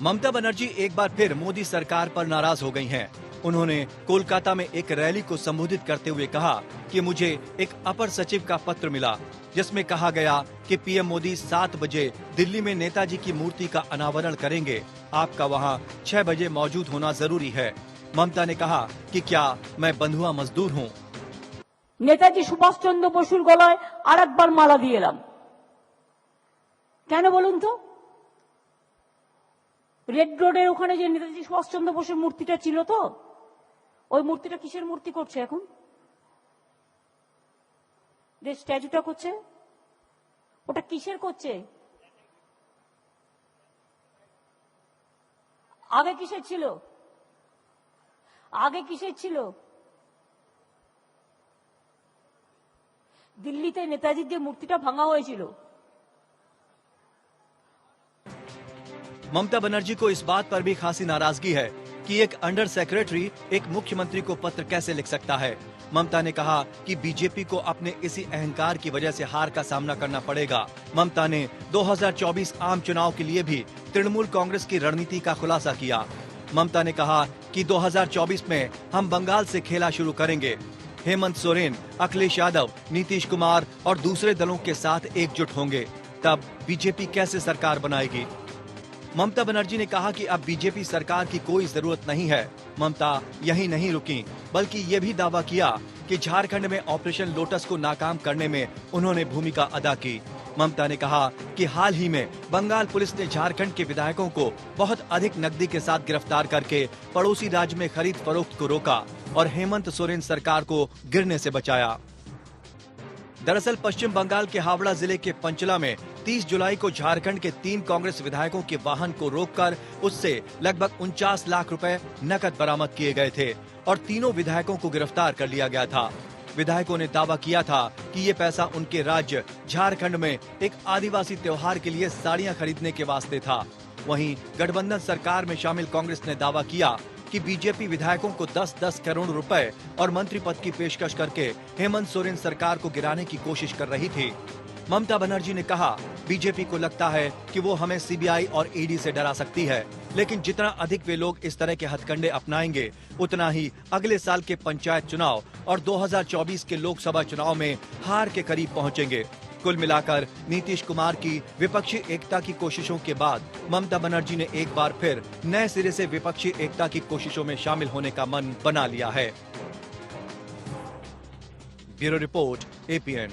ममता बनर्जी एक बार फिर मोदी सरकार पर नाराज हो गई हैं। उन्होंने कोलकाता में एक रैली को संबोधित करते हुए कहा कि मुझे एक अपर सचिव का पत्र मिला जिसमें कहा गया कि पीएम मोदी 7 बजे दिल्ली में नेताजी की मूर्ति का अनावरण करेंगे। आपका वहां 6 बजे मौजूद होना जरूरी है। ममता ने कहा कि क्या मैं बंधुआ मजदूर हूं? नेताजी सुभाष चंद्र बसुर गलाय आरेकबार माला दिए एलाम। केन बोलुन तो? रेड रोडের ওখানে যে নেতাজি সুভাষচন্দ্র বসুর মূর্তিটা ছিল তো, ওই মূর্তিটা কিসের মূর্তি করছে এখন? যে স্ট্যাচুটা করছে ওটা কিসের করছে? আগে কিসের ছিল? আগে কিসের ছিল? দিল্লিতে নেতাজির যে মূর্তিটা ভাঙা হয়েছিল। ममता बनर्जी को इस बात पर भी खासी नाराजगी है कि एक अंडर सेक्रेटरी एक मुख्यमंत्री को पत्र कैसे लिख सकता है। ममता ने कहा कि बीजेपी को अपने इसी अहंकार की वजह से हार का सामना करना पड़ेगा। ममता ने 2024 आम चुनाव के लिए भी तृणमूल कांग्रेस की रणनीति का खुलासा किया। ममता ने कहा कि 2024 में हम बंगाल से खेला शुरू करेंगे। हेमंत सोरेन, अखिलेश यादव, नीतीश कुमार और दूसरे दलों के साथ एकजुट होंगे, तब बीजेपी कैसे सरकार बनाएगी। ममता बनर्जी ने कहा कि अब बीजेपी सरकार की कोई जरूरत नहीं है। ममता यही नहीं रुकी बल्कि ये भी दावा किया कि झारखंड में ऑपरेशन लोटस को नाकाम करने में उन्होंने भूमिका अदा की। ममता ने कहा कि हाल ही में बंगाल पुलिस ने झारखंड के विधायकों को बहुत अधिक नकदी के साथ गिरफ्तार करके पड़ोसी राज्य में खरीद फरोख्त को रोका और हेमंत सोरेन सरकार को गिरने से बचाया। दरअसल पश्चिम बंगाल के हावड़ा जिले के पंचला में 30 जुलाई को झारखंड के 3 कांग्रेस विधायकों के वाहन को रोककर उससे लगभग 49 लाख रुपए नकद बरामद किए गए थे और तीनों विधायकों को गिरफ्तार कर लिया गया था। विधायकों ने दावा किया था कि ये पैसा उनके राज्य झारखंड में एक आदिवासी त्योहार के लिए साड़ियां खरीदने के वास्ते था। वहीं गठबंधन सरकार में शामिल कांग्रेस ने दावा किया कि बीजेपी विधायकों को 10-10 करोड़ रुपए और मंत्री पद की पेशकश करके हेमंत सोरेन सरकार को गिराने की कोशिश कर रही थी। ममता बनर्जी ने कहा, बीजेपी को लगता है कि वो हमें सीबीआई और ईडी से डरा सकती है, लेकिन जितना अधिक वे लोग इस तरह के हथकंडे अपनाएंगे, उतना ही अगले साल के पंचायत चुनाव और 2024 के लोकसभा चुनाव में हार के करीब पहुंचेंगे। कुल मिलाकर नीतीश कुमार की विपक्षी एकता की कोशिशों के बाद ममता बनर्जी ने एक बार फिर नए सिरे से विपक्षी एकता की कोशिशों में शामिल होने का मन बना लिया है। Bureau report, APN।